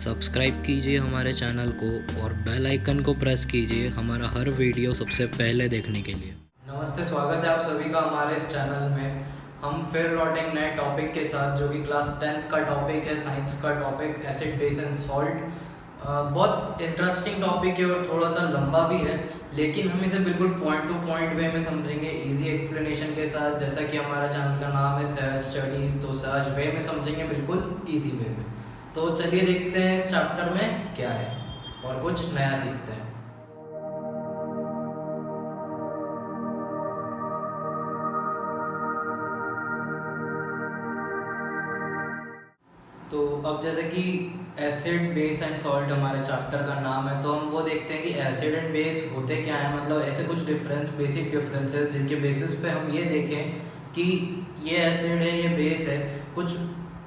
Subscribe कीजिए हमारे channel को और बेल आइकन को प्रेस कीजिए हमारा हर वीडियो सबसे पहले देखने के लिए। नमस्ते, स्वागत है आप सभी का हमारे इस चैनल में। हम फिर लौटे एक नए टॉपिक के साथ, जो कि क्लास 10th का टॉपिक है, साइंस का topic acid base and salt. बहुत इंटरेस्टिंग टॉपिक है और थोड़ा सा लंबा भी है, लेकिन हम इसे बिल्कुल पॉइंट टू पॉइंट वे में समझेंगे, इजी एक्सप्लेनेशन के साथ। जैसा कि हमारा चैनल का नाम है सहज स्टडीज़, तो सहज वे में समझेंगे, बिल्कुल ईजी वे में। तो चलिए देखते हैं इस चैप्टर में क्या है और कुछ नया सीखते हैं। तो अब जैसे कि एसिड बेस एंड सॉल्ट हमारे चैप्टर का नाम है, तो हम वो देखते हैं कि एसिड एंड बेस होते क्या है। मतलब ऐसे कुछ बेसिक डिफरेंसेस जिनके बेसिस पे हम ये देखें कि ये एसिड है, ये बेस है। कुछ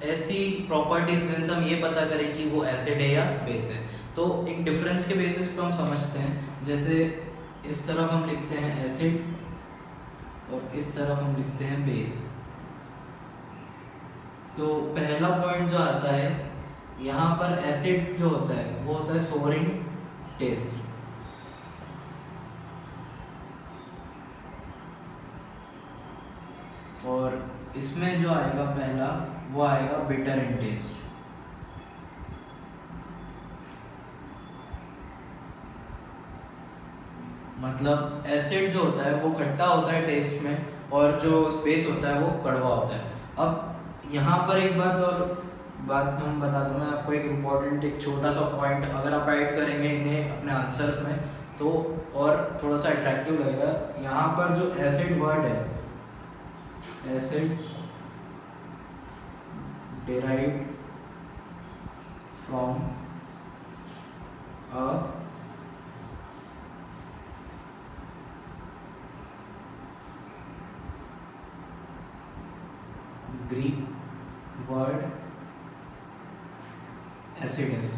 ऐसी प्रॉपर्टीज जिनसे हम ये पता करें कि वो एसिड है या बेस है। तो एक डिफरेंस के बेसिस पे हम समझते हैं। जैसे इस तरफ हम लिखते हैं एसिड और इस तरफ हम लिखते हैं बेस। तो पहला पॉइंट जो आता है, यहाँ पर एसिड जो होता है वो होता है सोर इन टेस्ट, और इसमें जो आएगा पहला वो आएगा बिटर इन टेस्ट। मतलब एसिड जो होता है वो खट्टा होता है टेस्ट में, और जो बेस होता है वो कड़वा होता है। अब यहाँ पर एक बात हम बता दूँ मैं आपको, एक इम्पॉर्टेंट एक छोटा सा पॉइंट अगर आप ऐड करेंगे इन्हें अपने आंसर्स में तो और थोड़ा सा अट्रैक्टिव लगेगा। यहाँ पर जो एसिड वर्ड है, acid derived from a Greek word acidus.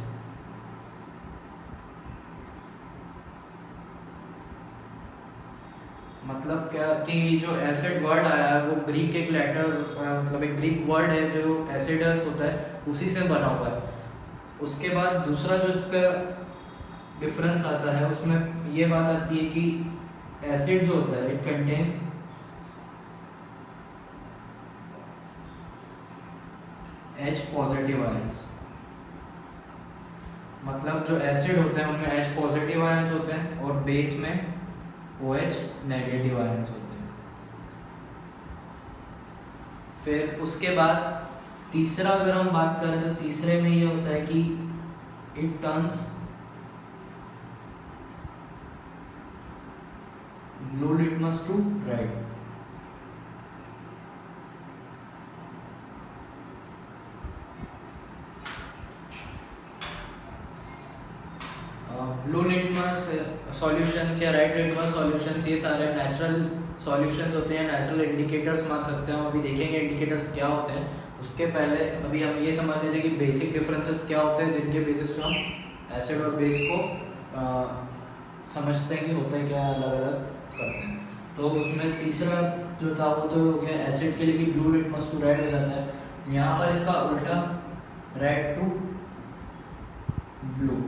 मतलब क्या कि जो एसिड वर्ड आया है वो ग्रीक एक लेटर, मतलब एक ग्रीक वर्ड है जो एसिडस होता है, उसी से बना हुआ है। उसके बाद दूसरा जो इसका डिफरेंस आता है उसमें ये बात आती है कि एसिड जो होता है it contains H positive ions. मतलब जो एसिड होते हैं उनमें H पॉजिटिव आयंस होते हैं और बेस में OH नेगेटिव आयंस होते हैं। फिर उसके बाद तीसरा अगर हम बात करें तो तीसरे में ये होता है कि it turns blue litmus to red. Blue litmus solutions या रेड लिटमस सॉल्यूशंस, ये सारे नेचुरल सॉल्यूशंस होते हैं, नेचुरल इंडिकेटर्स मान सकते हैं। हम अभी देखेंगे इंडिकेटर्स क्या होते हैं। उसके पहले अभी हम ये समझ लेते हैं कि बेसिक डिफरेंसेस क्या होते हैं जिनके बेसिस पे हम एसिड और बेस को समझते हैं कि होता है क्या, अलग अलग करते हैं। तो उसमें तीसरा जो था वो तो हो गया एसिड के लिए कि ब्लू लिटमस टू रेड हो जाता है। यहाँ पर इसका उल्टा रेड टू ब्लू।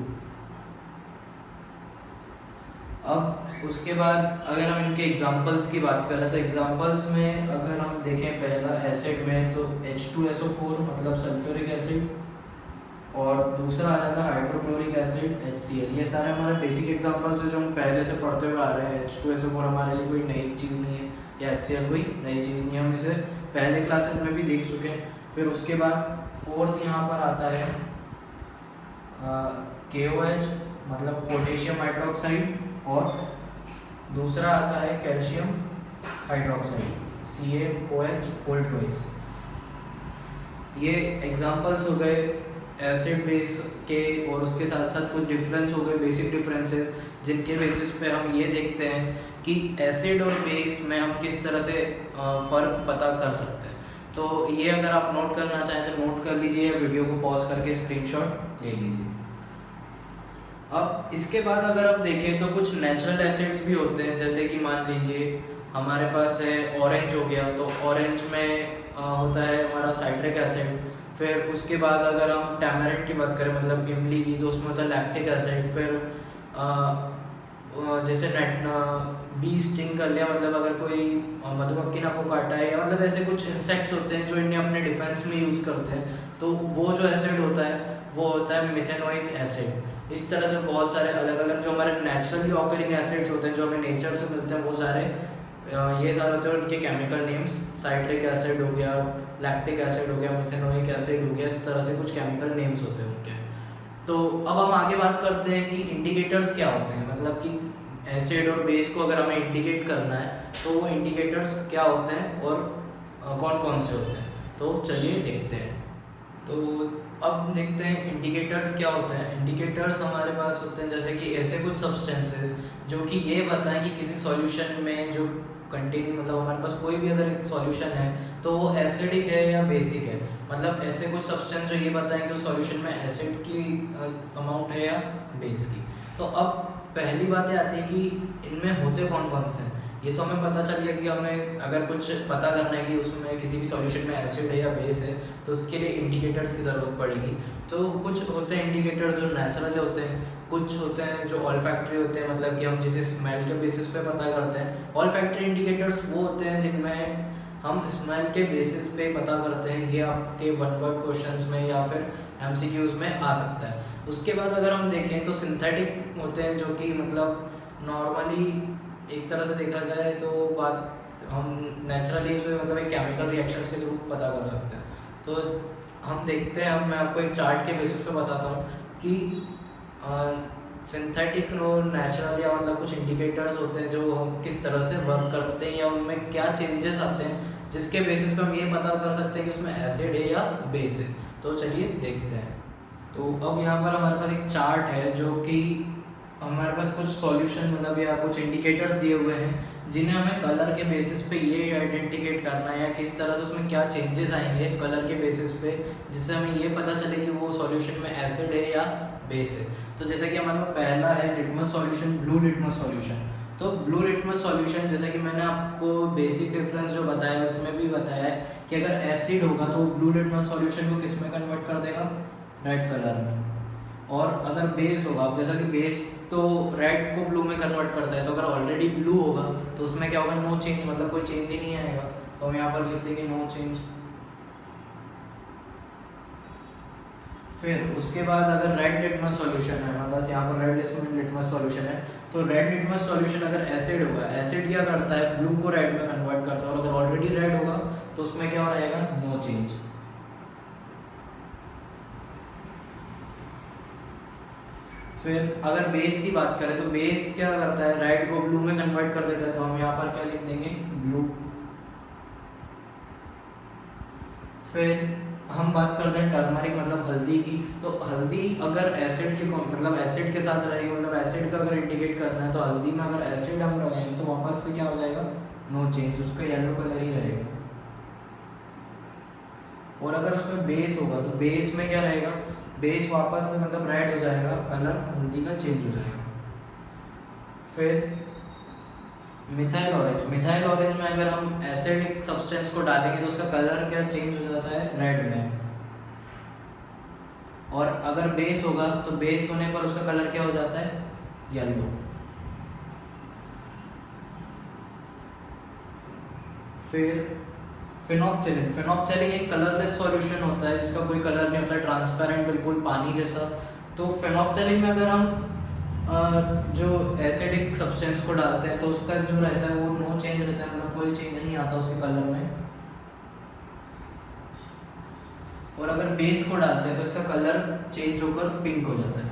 अब उसके बाद अगर हम इनके एग्जांपल्स की बात करें तो एग्जांपल्स में अगर हम देखें पहला एसिड में तो H2SO4 मतलब सल्फ्यूरिक एसिड, और दूसरा आ जाता है हाइड्रोक्लोरिक एसिड HCl। ये सारे हमारे बेसिक एग्जांपल्स हैं जो हम पहले से पढ़ते हुए आ रहे हैं। H2SO4 हमारे लिए कोई नई चीज़ नहीं है या HCl कोई नई चीज़ नहीं है, हम इसे पहले क्लासेस में भी देख चुके हैं। फिर उसके बाद फोर्थ यहाँ पर आता है KOH मतलब पोटेशियम हाइड्रोक्साइड, और दूसरा आता है कैल्शियम हाइड्रोक्साइड CaOH। ये एग्जांपल्स हो गए एसिड बेस के, और उसके साथ साथ कुछ डिफरेंस हो गए, बेसिक डिफरेंसेस जिनके बेसिस पे हम ये देखते हैं कि एसिड और बेस में हम किस तरह से फ़र्क पता कर सकते हैं। तो ये अगर आप नोट करना चाहें तो नोट कर लीजिए, वीडियो को पॉज करके स्क्रीनशॉट ले लीजिए। अब इसके बाद अगर आप देखें तो कुछ नेचुरल एसिड्स भी होते हैं, जैसे कि मान लीजिए हमारे पास है ऑरेंज हो गया, तो ऑरेंज में होता है हमारा साइट्रिक एसिड। फिर उसके बाद अगर हम टैमरिंड की बात करें, मतलब इमली की, तो उसमें होता है लैक्टिक एसिड। फिर जैसे नेट बी स्टिंग कर लिया, मतलब अगर कोई मधुमक्खी ने आपको काटा है, या मतलब ऐसे कुछ इंसेक्ट्स होते हैं जो इन्हें अपने डिफेंस में यूज़ करते हैं, तो वो जो एसिड होता है वो होता है मिथेनोइक एसिड। इस तरह से बहुत सारे अलग अलग जो हमारे नेचुरली ऑकरिंग एसिड्स होते हैं, जो हमें नेचर से मिलते हैं, वो सारे ये सारे होते हैं, उनके केमिकल नेम्स। साइट्रिक एसिड हो गया, लैक्टिक एसिड हो गया, मिथेनोइक एसिड हो गया, इस तरह से कुछ केमिकल नेम्स होते हैं उनके। तो अब हम आगे बात करते हैं कि इंडिकेटर्स क्या होते हैं, मतलब कि एसिड और बेस को अगर हमें इंडिकेट करना है तो वो इंडिकेटर्स क्या होते हैं और कौन कौन से होते हैं। तो चलिए देखते हैं। तो अब देखते हैं इंडिकेटर्स क्या होते हैं। इंडिकेटर्स हमारे पास होते हैं जैसे कि ऐसे कुछ सब्सटेंसेस जो कि ये बताएं कि किसी सॉल्यूशन में जो कंटेनिंग, मतलब हमारे पास कोई भी अगर एक सॉल्यूशन है तो वो एसिडिक है या बेसिक है। मतलब ऐसे कुछ सब्सटेंस जो ये बताएं कि उस सॉल्यूशन में एसिड की अमाउंट है या बेस की। तो अब पहली बात ये आती है कि इनमें होते कौन कौन से हैं। ये तो हमें पता चल गया कि हमें अगर कुछ पता करना है कि उसमें किसी भी सॉल्यूशन में एसिड है या बेस है, तो उसके लिए इंडिकेटर्स की ज़रूरत पड़ेगी। तो कुछ होते हैं इंडिकेटर्स जो नेचुरल होते हैं, कुछ होते हैं जो ऑल्फैक्टरी होते हैं, मतलब कि हम जिसे स्मेल के बेसिस पे पता करते हैं। ऑल्फैक्टरी इंडिकेटर्स वो होते हैं जिनमें हम स्मेल के बेसिस पे पता करते हैं। ये आपके वन वर्ड क्वेश्चंस में या फिर एमसीक्यूज में आ सकता है। उसके बाद अगर हम देखें तो सिंथेटिक होते हैं, जो कि मतलब नॉर्मली एक तरह से देखा जाए तो बात हम नेचुरली उसे मतलब एक केमिकल रिएक्शंस के थ्रू पता कर सकते हैं। तो हम देखते हैं, अब मैं आपको एक चार्ट के बेसिस पे बताता हूँ कि सिंथेटिक और नेचुरल या मतलब कुछ इंडिकेटर्स होते हैं जो हम किस तरह से वर्क करते हैं या उनमें क्या चेंजेस आते हैं, जिसके बेसिस पे हम ये पता कर सकते हैं कि उसमें एसिड है या बेस है। तो चलिए देखते हैं। तो अब यहाँ पर हमारे पास एक चार्ट है जो कि हमारे पास कुछ सॉल्यूशन मतलब या कुछ इंडिकेटर्स दिए हुए हैं जिन्हें हमें कलर के बेसिस पे ये आइडेंटिफिकेट करना है या किस तरह से उसमें क्या चेंजेस आएंगे कलर के बेसिस पे, जिससे हमें ये पता चले कि वो सॉल्यूशन में एसिड है या बेस है। तो जैसे कि हमारे पास पहला है litmus solution, blue litmus solution. तो ब्लू लिटमस सॉल्यूशन जैसे कि मैंने आपको बेसिक डिफरेंस जो बताया उसमें भी बताया है कि अगर एसिड होगा तो ब्लू लिटमस सॉल्यूशन को किस में कन्वर्ट कर देगा, रेड कलर में। और अगर बेस होगा, अब जैसा कि बेस तो रेड को ब्लू में कन्वर्ट करता है, तो अगर ऑलरेडी ब्लू होगा तो उसमें क्या होगा, नो चेंज, मतलब कोई चेंज ही नहीं आएगा। तो हम यहाँ पर लिख देंगे नो चेंज। फिर उसके बाद अगर रेड लिटमस सॉल्यूशन है, हमारे पास यहाँ पर रेड लिटमस सॉल्यूशन है, तो रेड लिटमस सॉल्यूशन अगर एसिड होगा, एसिड क्या करता है, ब्लू को रेड में कन्वर्ट करता है, और अगर ऑलरेडी रेड होगा तो उसमें क्या रहेगा, नो चेंज। फिर अगर बेस की बात करें तो बेस क्या करता है, रेड को ब्लू में कन्वर्ट कर देता है, तो हम यहाँ पर क्या लिख देंगे, ब्लू। फिर हम बात करते हैं टर्मरिक मतलब हल्दी की। तो हल्दी अगर एसिड के मतलब एसिड के साथ रहेगी, मतलब एसिड का अगर इंडिकेट करना है तो हल्दी में अगर एसिड हम लगाएंगे तो वापस से क्या हो जाएगा, नो चेंज, उसका येलो कलर ही रहेगा। और अगर उसमें बेस होगा तो बेस में क्या रहेगा, बेस वापस से मतलब रेड हो जाएगा, कलर हल्दी का चेंज हो जाएगा। फिर मिथाइल ऑरेंज, मिथाइल ऑरेंज में अगर हम एसिडिक सब्सटेंस को डालेंगे तो उसका कलर क्या चेंज हो जाता है, रेड में। और अगर बेस होगा तो बेस होने पर उसका कलर क्या हो जाता है, येलो। फिर फिनोक्सिलिन, फिनोक्सिलिन एक कलरलेस सॉल्यूशन होता है जिसका कोई कलर नहीं होता, ट्रांसपेरेंट बिल्कुल पानी जैसा। तो फिनोक्सिलिन में अगर हम जो एसिडिक सब्सटेंस को डालते हैं तो उसका जो रहता है वो नो चेंज रहता है, मतलब कोई चेंज नहीं आता उसके कलर में। और अगर बेस को डालते हैं तो इसका कलर चेंज होकर पिंक हो जाता है।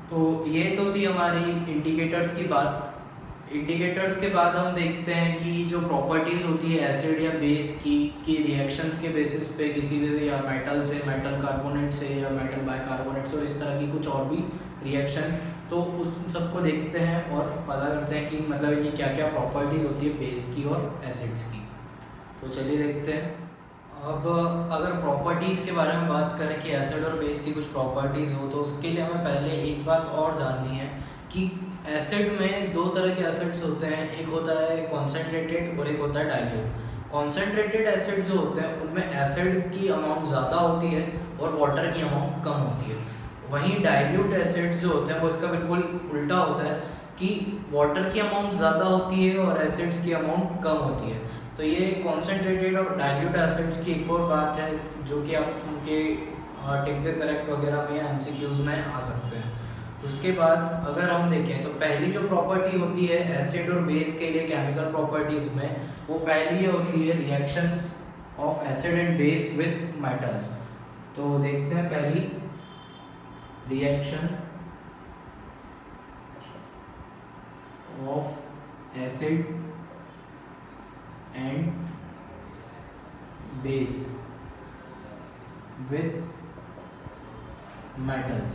तो ये तो थी हमारी इंडिकेटर्स की बात। इंडिकेटर्स के बाद हम देखते हैं कि जो प्रॉपर्टीज़ होती है एसिड या बेस की रिएक्शंस के बेसिस पे किसी भी या मेटल से, मेटल कार्बोनेट से या मेटल बाइकार्बोनेट से और इस तरह की कुछ और भी रिएक्शंस, तो उस सबको देखते हैं और पता करते हैं कि मतलब इनकी क्या क्या प्रॉपर्टीज़ होती है बेस की और एसिड्स की। तो चलिए देखते हैं। अब अगर प्रॉपर्टीज़ के बारे में बात करें कि एसिड और बेस की कुछ प्रॉपर्टीज़ हो, तो उसके लिए हमें पहले एक बात और जाननी है कि एसिड में दो तरह के एसिड्स होते हैं, एक होता है कॉन्सेंट्रेटेड और एक होता है डाइल्यूट। कॉन्सेंट्रेटेड एसिड जो होते हैं उनमें एसिड की अमाउंट ज़्यादा होती है और वाटर की अमाउंट कम होती है। वहीं डाइल्यूट एसिड जो होते हैं वो इसका बिल्कुल उल्टा होता है कि वाटर की अमाउंट ज़्यादा होती है और एसिड्स की अमाउंट कम होती है। तो ये कॉन्सेंट्रेटेड और डाइल्यूट एसिड्स की एक और बात है जो कि आप उनके टिक द करेक्ट वगैरह में एमसीक्यूज में आ सकते हैं। उसके बाद अगर हम देखें तो पहली जो प्रॉपर्टी होती है एसिड और बेस के लिए केमिकल प्रॉपर्टीज़ में, वो पहली ये होती है reactions of acid and base with metals. तो देखते हैं पहली reaction of acid and base with metals.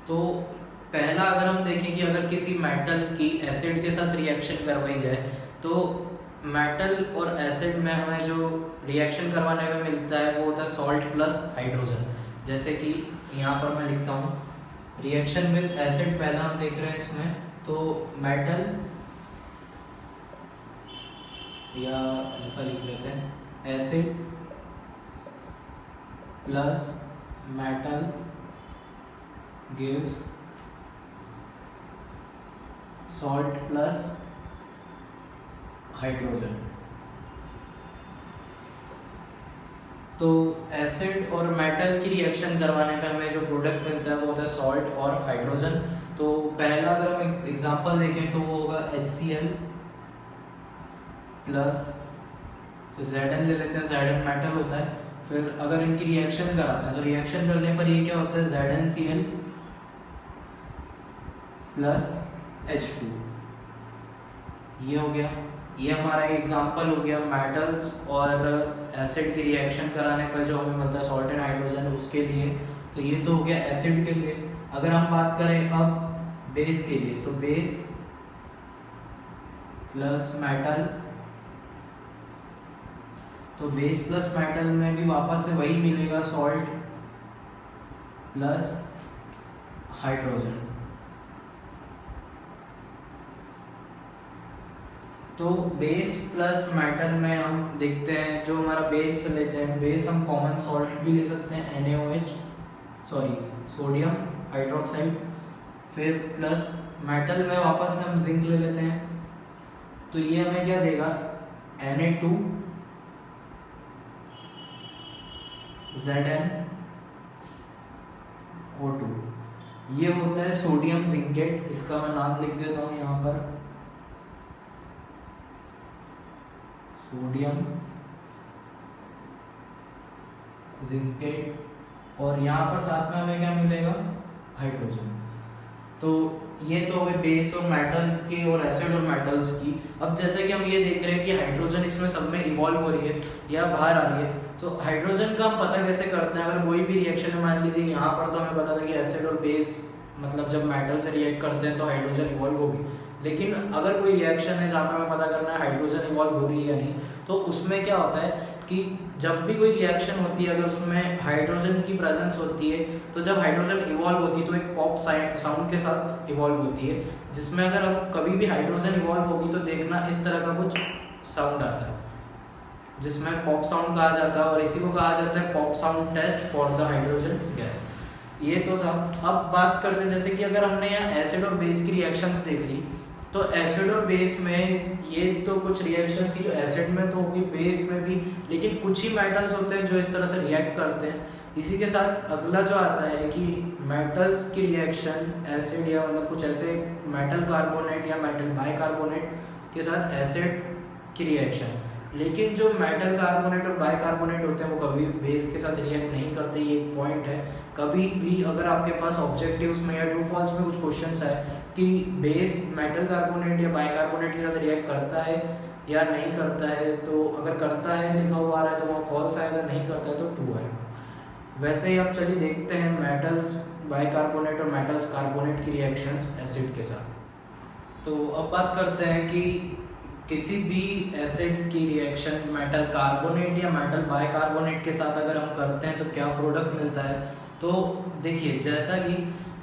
तो पहला अगर हम देखें कि अगर किसी मेटल की एसिड के साथ रिएक्शन करवाई जाए तो मेटल और एसिड में हमें जो रिएक्शन करवाने में मिलता है वो होता है सॉल्ट प्लस हाइड्रोजन। जैसे कि यहाँ पर मैं लिखता हूँ रिएक्शन विद एसिड, पहला हम देख रहे हैं इसमें तो मेटल, या ऐसा लिख लेते हैं acid plus metal gives salt plus hydrogen. तो एसिड और मेटल की रिएक्शन करवाने पे हमें जो प्रोडक्ट मिलता है वो होता है सॉल्ट और हाइड्रोजन। तो पहला अगर हम एग्जांपल देखें तो वो होगा HCl प्लस Zn ले लेते हैं, Zn मेटल होता है। फिर अगर इनकी रिएक्शन कराते हैं तो रिएक्शन करने पर ये क्या होता है ZnCl प्लस H2, ये हो गया। ये हमारा एग्जांपल हो गया मेटल्स और एसिड की रिएक्शन कराने पर जो हमें मिलता है सॉल्ट एंड हाइड्रोजन उसके लिए। तो ये तो हो गया एसिड के लिए। अगर हम बात करें अब बेस के लिए तो बेस प्लस मेटल, तो बेस प्लस मेटल में भी वापस से वही मिलेगा सॉल्ट प्लस हाइड्रोजन। तो बेस प्लस मेटल में हम देखते हैं जो हमारा बेस लेते हैं, बेस हम कॉमन सॉल्ट भी ले सकते हैं NaOH, सोडियम हाइड्रोक्साइड। फिर प्लस मेटल में वापस से हम जिंक ले लेते हैं तो ये हमें क्या देगा Na2 ZnO2। ये होता है सोडियम जिंकेट, इसका मैं नाम लिख देता हूँ यहाँ पर सोडियम जिंकेट, और यहाँ पर साथ में हमें क्या मिलेगा हाइड्रोजन। तो ये तो हो गए बेस और मेटल की और एसिड और मेटल्स की। अब जैसे कि हम ये देख रहे हैं कि हाइड्रोजन इसमें सब में इवॉल्व हो रही है या बाहर आ रही है, तो हाइड्रोजन का हम पता कैसे करते हैं? अगर कोई भी रिएक्शन है, मान लीजिए यहाँ पर तो हमें पता था कि एसिड और बेस मतलब जब मेटल से रिएक्ट करते हैं तो हाइड्रोजन इवॉल्व होगी, लेकिन अगर कोई रिएक्शन है जहाँ पर हमें पता करना है हाइड्रोजन इवॉल्व हो रही है या नहीं, तो उसमें क्या होता है कि जब भी कोई रिएक्शन होती है अगर उसमें हाइड्रोजन की प्रेजेंस होती है तो जब हाइड्रोजन इवॉल्व होती है तो एक पॉप साउंड के साथ इवॉल्व होती है, जिसमें अगर अब कभी भी हाइड्रोजन इवॉल्व होगी तो देखना इस तरह का कुछ साउंड आता है जिसमें पॉप साउंड कहा जाता है, और इसी को कहा जाता है pop sound test for the hydrogen gas. ये तो था। अब बात करते हैं जैसे कि अगर हमने यहाँ एसिड और बेस की रिएक्शंस देख ली, तो एसिड और बेस में ये तो कुछ रिएक्शंस थी जो एसिड में तो होगी, बेस में भी, लेकिन कुछ ही मेटल्स होते हैं जो इस तरह से रिएक्ट करते हैं। इसी के साथ अगला जो आता है कि मेटल्स की रिएक्शन एसिड या मतलब कुछ ऐसे मेटल कार्बोनेट या मेटल बाइकार्बोनेट के साथ एसिड की रिएक्शन, लेकिन जो मेटल कार्बोनेट और बाइकार्बोनेट होते हैं वो कभी बेस के साथ रिएक्ट नहीं करते। ये एक पॉइंट है। कभी भी अगर आपके पास ऑब्जेक्टिव्स में या ट्रू फॉल्स में कुछ क्वेश्चंस है कि बेस मेटल कार्बोनेट या बाइकार्बोनेट के साथ रिएक्ट करता है या नहीं करता है, तो अगर करता है लिखा हुआ आ रहा है तो वहाँ फॉल्स आएगा, नहीं करता है तो ट्रू आएगा। वैसे ही आप चलिए देखते हैं मेटल्स बाइकार्बोनेट और मेटल्स कार्बोनेट की रिएक्शंस एसिड के साथ। तो अब बात करते हैं कि किसी भी एसिड की रिएक्शन मेटल कार्बोनेट या मेटल बाइकार्बोनेट के साथ अगर हम करते हैं तो क्या प्रोडक्ट मिलता है। तो देखिए जैसा कि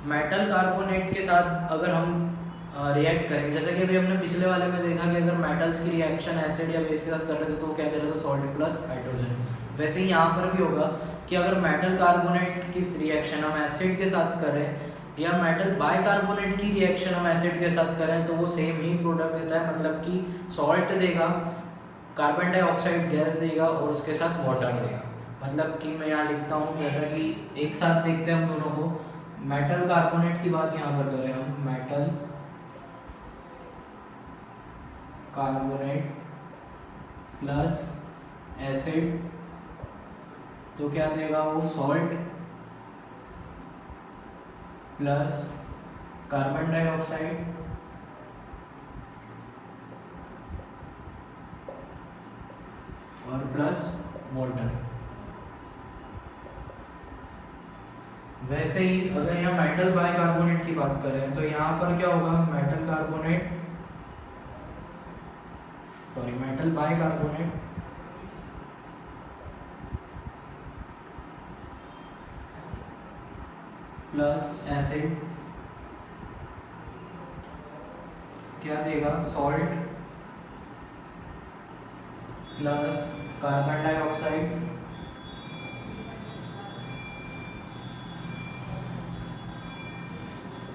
मेटल कार्बोनेट के साथ अगर हम रिएक्ट करेंगे। जैसे कि अभी हमने पिछले वाले में देखा कि अगर मेटल्स की रिएक्शन एसिड या बेस के साथ कर रहे थे तो क्या दे रहा था, सॉल्ट प्लस हाइड्रोजन। वैसे ही यहाँ पर भी होगा कि अगर मेटल कार्बोनेट की रिएक्शन हम एसिड के साथ करें या मेटल बाइकार्बोनेट की रिएक्शन हम एसिड के साथ करें तो वो सेम ही प्रोडक्ट देता है, मतलब कि सॉल्ट देगा, कार्बन डाइऑक्साइड गैस देगा और उसके साथ वाटर देगा। मतलब कि मैं यहाँ लिखता हूँ, जैसा कि एक साथ देखते हैं हम दोनों को। मेटल कार्बोनेट की बात यहाँ पर करें हम, मेटल कार्बोनेट प्लस एसिड तो क्या देगा वो, सॉल्ट प्लस कार्बन डाइऑक्साइड और प्लस वाटर। वैसे ही अगर यहाँ मेटल बाइकार्बोनेट की बात करें तो यहाँ पर क्या होगा, मेटल बाइकार्बोनेट प्लस एसिड क्या देगा, salt plus carbon dioxide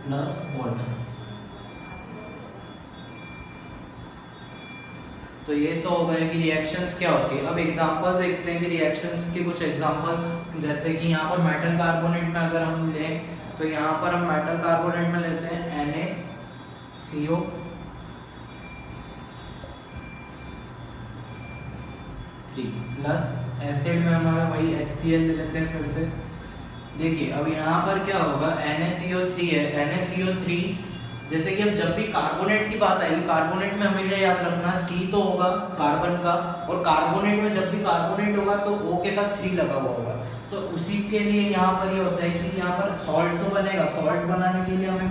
plus water. तो ये तो हो गए कि रिएक्शंस क्या होती है। अब एग्जांपल देखते हैं कि रिएक्शंस के कुछ एग्जांपल्स, जैसे कि यहाँ पर मेटल कार्बोनेट में अगर हम लें तो यहाँ पर हम मेटल कार्बोनेट में लेते हैं NaCO प्लस एसिड में हमारा वही HCl ले लेते हैं फिर से। देखिए अब यहाँ पर क्या होगा, NaCO3 है, NaCO3 जैसे कि अब जब भी कार्बोनेट की बात आएगी, कार्बोनेट में हमेशा याद रखना C तो होगा कार्बन का, और कार्बोनेट में जब भी कार्बोनेट होगा तो O के साथ 3 लगा हुआ होगा। तो उसी के लिए यहाँ पर ये होता है कि यहाँ पर सॉल्ट तो बनेगा, सॉल्ट बनाने के लिए हमें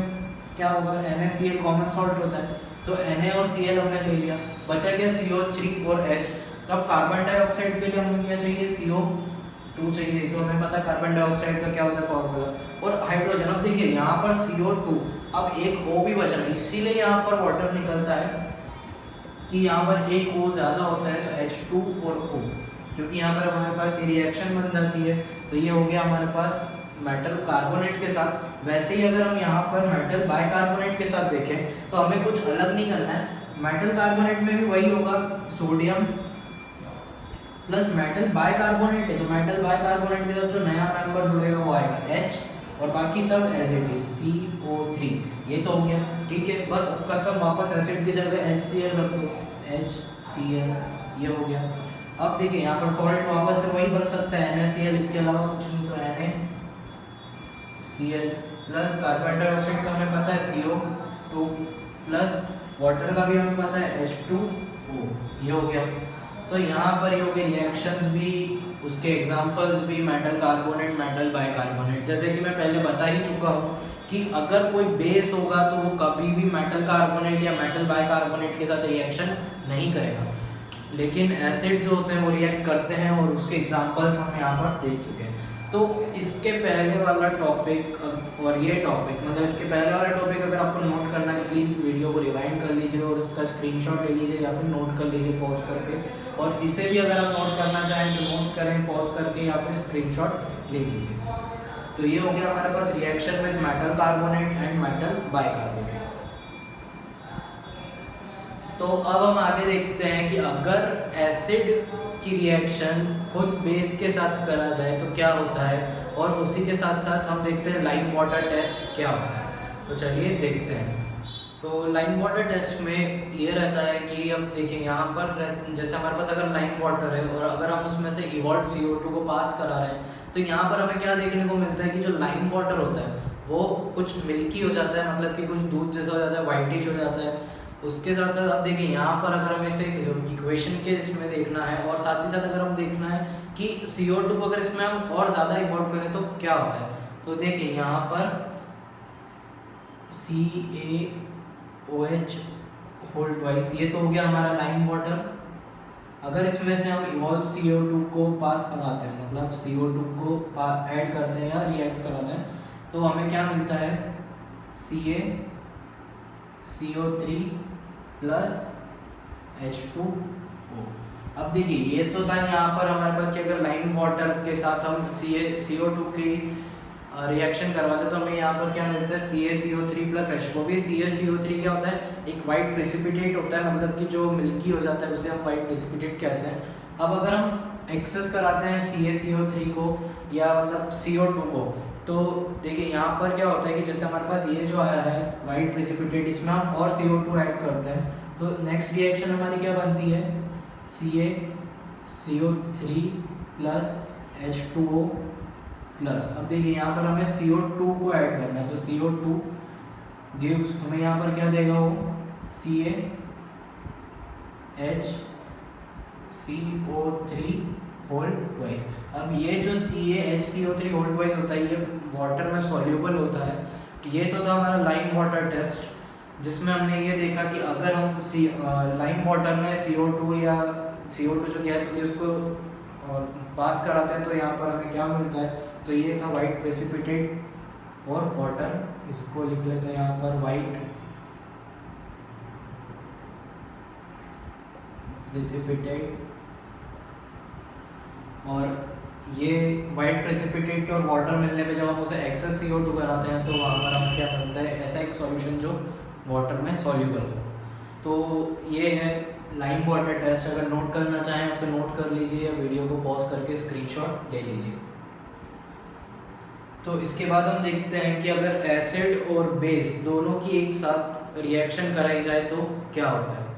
क्या होगा, NaCl कॉमन सॉल्ट होता है, तो Na और Cl हमने ले लिया, बचा गया CO3 और H। अब कार्बन डाइऑक्साइड के लिए हमें क्या चाहिए, CO2 चाहिए, तो हमें पता है कार्बन डाइऑक्साइड का क्या होता है फॉर्मूला, और हाइड्रोजन। अब देखिए यहाँ पर CO2, अब एक O भी बचा, इसीलिए यहाँ पर वाटर निकलता है कि यहाँ पर एक O ज़्यादा होता है तो H2 और O, क्योंकि यहाँ पर हमारे पास ये रिएक्शन बन जाती है। तो ये हो गया हमारे पास मेटल कार्बोनेट के साथ। वैसे ही अगर हम यहाँ पर मेटल बाइकार्बोनेट के साथ देखें तो हमें कुछ अलग नहीं करना है, मेटल कार्बोनेट में भी वही होगा, सोडियम प्लस मेटल बाइकार्बोनेट है तो मेटल बाइकार्बोनेट के साथ जो नया मेंबर जुड़ेगा वो आएगा H, और बाकी सब एज इट इज CO3। ये तो हो गया, ठीक है, बस अब खत्म, वापस एसिड की जगह HCl रख दो, HCl, ये हो गया। अब देखिए यहाँ पर सॉल्ट वापस से वही बन सकता है NaCl, इसके अलावा कुछ नहीं, तो NaCl प्लस कार्बन डाइऑक्साइड का हमें पता है CO2 प्लस वाटर का भी हमें पता है H2O, ये हो गया। तो यहाँ पर ये हो गए रिएक्शंस भी, उसके एग्जांपल्स भी, मेटल कार्बोनेट, मेटल बाइकार्बोनेट। जैसे कि मैं पहले बता ही चुका हूँ कि अगर कोई बेस होगा तो वो कभी भी मेटल कार्बोनेट या मेटल बाइकार्बोनेट के साथ रिएक्शन नहीं करेगा, लेकिन एसिड जो होते हैं वो रिएक्ट करते हैं, और उसके एग्जांपल्स हम यहाँ पर देख चुके हैं। तो इसके पहले वाला टॉपिक और ये टॉपिक, मतलब इसके पहले वाला टॉपिक अगर आपको नोट करना है तो प्लीज़ वीडियो को रिवाइंड कर लीजिए और उसका स्क्रीनशॉट ले लीजिए या फिर नोट कर लीजिए पॉज करके, और इसे भी अगर आप नोट करना चाहें तो नोट करें पॉज करके या फिर स्क्रीनशॉट ले लीजिए। तो ये हो गया हमारे पास reaction with metal carbonate and metal bicarbonate. तो अब हम आगे देखते हैं कि अगर एसिड की रिएक्शन खुद बेस के साथ करा जाए तो क्या होता है, और उसी के साथ साथ हम देखते हैं लाइम वाटर टेस्ट क्या होता है। तो चलिए देखते हैं। तो लाइम वाटर टेस्ट में ये रहता है कि अब देखिए यहाँ पर जैसे हमारे पास अगर लाइम वाटर है और अगर हम उसमें से इवॉल्व CO2 को पास करा रहे हैं तो यहाँ पर हमें क्या देखने को मिलता है कि जो लाइम वाटर होता है वो कुछ मिल्की हो जाता है, मतलब कि कुछ दूध जैसा हो जाता है, वाइटिश हो जाता है। उसके साथ साथ अब देखिए यहाँ पर अगर हमें इसे इक्वेशन के इसमें देखना है, और साथ ही साथ अगर हम देखना है कि CO2 को अगर इसमें हम और ज़्यादा इवॉल्व करें तो क्या होता है। तो देखिए यहाँ पर CaOH होल ट्वाइस, ये तो हो गया हमारा लाइम वाटर। अगर इसमें से हम इवॉल्व CO2 को पास कराते हैं, मतलब CO2 को ऐड करते हैं या रिएक्ट कराते हैं, तो हमें क्या मिलता है, CaCO2 CO3 प्लस H2O। अब देखिए ये तो था यहाँ पर हमारे पास कि अगर लाइम वाटर के साथ हम CO2 की रिएक्शन करवाते तो हमें यहाँ पर क्या मिलता है CaCO3 प्लस H2O। भी CaCO3 क्या होता है, एक वाइट प्रेसिपिटेट होता है, मतलब कि जो मिल्की हो जाता है उसे हम वाइट प्रेसिपिटेट कहते हैं। अब अगर हम एक्सेस कराते हैं CaCO3 को या मतलब CO2 को, तो देखिए यहाँ पर क्या होता है कि जैसे हमारे पास ये जो आया है वाइट प्रेसिपिटेट, इसमें हम और CO2 ऐड करते हैं तो नेक्स्ट रिएक्शन हमारी क्या बनती है CaCO3 प्लस H2O प्लस। अब देखिए यहाँ पर हमें CO2 को ऐड करना है तो CO2 गिव्स हमें यहाँ पर क्या देगा वो CaHCO3 होल ट्वाइस। अब ये जो CaHCO3 होल ट्वाइस होता है ये वाटर में सॉल्यूबल होता है। ये तो था हमारा लाइम वाटर टेस्ट, जिसमें हमने ये देखा कि अगर हम लाइम वाटर में CO2 या CO2 जो गैस होती है उसको पास कराते हैं तो यहाँ पर हमें क्या मिलता है, तो ये था वाइट प्रेसिपिटेट और वाटर। इसको लिख लेते हैं यहाँ पर वाइट प्रेसिपिटेट, और ये वाइट प्रेसिपिटेट और वाटर मिलने पे जब हम उसे एक्सेस CO2 कराते हैं तो वहाँ पर हमें क्या बनता है, ऐसा एक सॉल्यूशन जो वाटर में सॉल्यूबल हो। तो ये है लाइम वाटर टेस्ट। अगर नोट करना चाहें तो नोट कर लीजिए या वीडियो को पॉज करके स्क्रीनशॉट ले लीजिए। तो इसके बाद हम देखते हैं कि अगर एसिड और बेस दोनों की एक साथ रिएक्शन कराई जाए तो क्या होता है।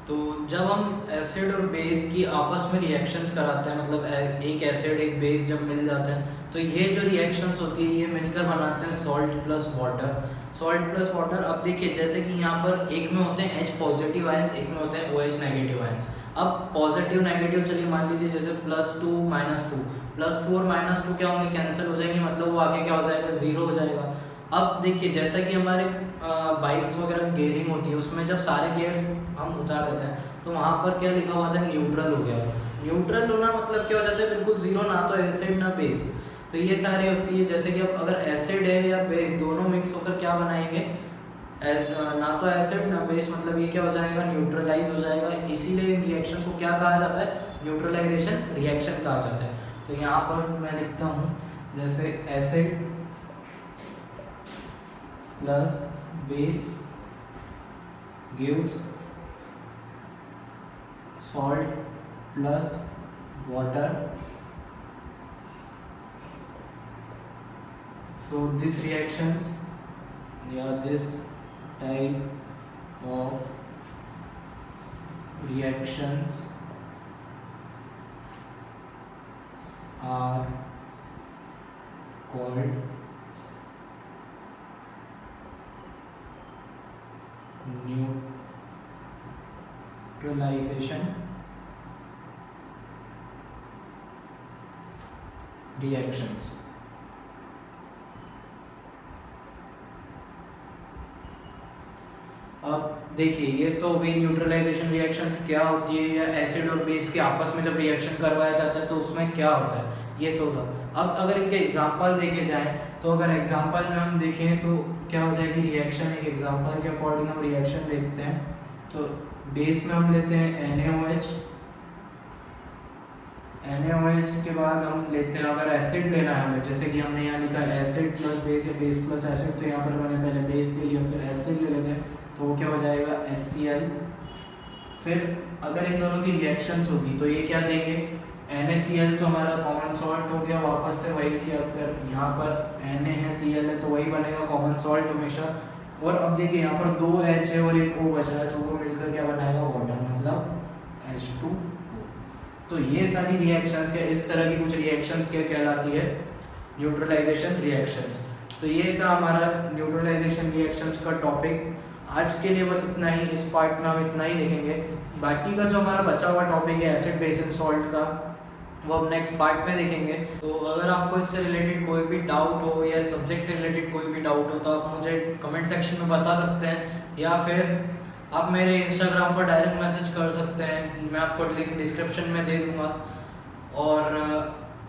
तो जब हम एसिड और बेस की आपस में रिएक्शंस कराते हैं, मतलब एक एसिड एक बेस जब मिल जाते हैं तो ये जो रिएक्शंस होती है ये मिलकर बनाते हैं salt plus water. Salt plus water, अब देखिए जैसे कि यहाँ पर एक में होते हैं H पॉजिटिव आयंस, एक में होते हैं OH नेगेटिव आयंस। अब पॉजिटिव नेगेटिव चलिए मान लीजिए जैसे +2 -2, +2 और -2 क्या होंगे, कैंसिल हो जाएंगे, मतलब वो आगे क्या हो जाएगा, 0 हो जाएगा। अब देखिए जैसा कि हमारे बाइक्स वगैरह गेयरिंग होती है उसमें जब सारे गेयर्स हम उतार देते हैं तो वहाँ पर क्या लिखा हुआ था, न्यूट्रल हो गया। न्यूट्रल होना मतलब क्या हो जाता है, बिल्कुल जीरो, ना तो एसिड ना बेस। तो ये सारी होती है, जैसे कि अब अगर एसिड है या बेस दोनों मिक्स होकर क्या बनाएंगे, ना तो एसिड ना बेस, मतलब ये क्या हो जाएगा, न्यूट्रलाइज हो जाएगा। इसीलिए इन रिएक्शन को क्या कहा जाता है, न्यूट्रलाइजेशन रिएक्शन कहा जाता है। तो यहाँ पर मैं लिखता हूँ जैसे acid plus base gives salt plus water. So this reactions, this type of reactions are called neutralization reactions। अब देखिए ये तो हो गई न्यूट्रलाइजेशन रिएक्शंस क्या होती है, या एसिड और बेस के आपस में जब रिएक्शन करवाया जाता है तो उसमें क्या होता है, ये तो था। अब अगर इनके एग्जांपल देखे जाएं तो अगर एग्जांपल में हम देखें तो क्या हो जाएगी रिएक्शन, एक एग्जांपल के अकॉर्डिंग हम रिएक्शन देखते हैं। तो बेस में हम लेते हैं NaOH, NaOH के बाद हम लेते हैं, अगर एसिड लेना है हमें, जैसे कि हमने यहाँ लिखा है एसिड प्लस बेस या बेस प्लस एसिड, तो यहाँ पर मैंने पहले बेस ले लिया फिर एसिड ले लेते हैं तो वो क्या हो जाएगा HCl। फिर अगर इन दोनों की रिएक्शंस होगी तो ये क्या देंगे, NaCl, तो हमारा कॉमन सॉल्ट हो गया वापस से वही कि अगर यहाँ पर Na है Cl है तो वही बनेगा कॉमन सॉल्ट हमेशा। और अब देखिए यहाँ पर 2 H है और एक O बचा है तो वो मिलकर क्या बनाएगा, वाटर, मतलब H2O। तो ये सारी रिएक्शंस या इस तरह की कुछ रिएक्शंस क्या कहलाती है, न्यूट्रलाइजेशन रिएक्शंस। तो ये था हमारा न्यूट्रलाइजेशन रिएक्शंस का टॉपिक। आज के लिए बस इतना ही, इस पार्ट में हम इतना ही देखेंगे। बाकी का जो हमारा बचा हुआ टॉपिक है एसिड बेस एंड सॉल्ट का, वो हम नेक्स्ट पार्ट में देखेंगे। तो अगर आपको इससे रिलेटेड कोई भी डाउट हो या सब्जेक्ट से रिलेटेड कोई भी डाउट हो तो आप मुझे कमेंट सेक्शन में बता सकते हैं, या फिर आप मेरे इंस्टाग्राम पर डायरेक्ट मैसेज कर सकते हैं, मैं आपको लिंक डिस्क्रिप्शन में दे दूँगा। और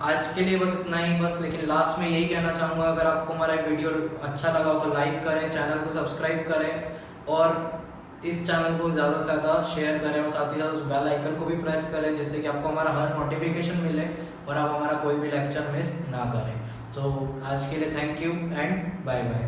आज के लिए बस इतना ही, बस लेकिन लास्ट में यही कहना चाहूँगा, अगर आपको हमारा वीडियो अच्छा लगा हो तो लाइक करें, चैनल को सब्सक्राइब करें और इस चैनल को ज़्यादा से ज़्यादा शेयर करें और साथ ही साथ उस बेल आइकन को भी प्रेस करें, जिससे कि आपको हमारा हर नोटिफिकेशन मिले और आप हमारा कोई भी लेक्चर मिस ना करें। तो आज के लिए thank you and bye bye.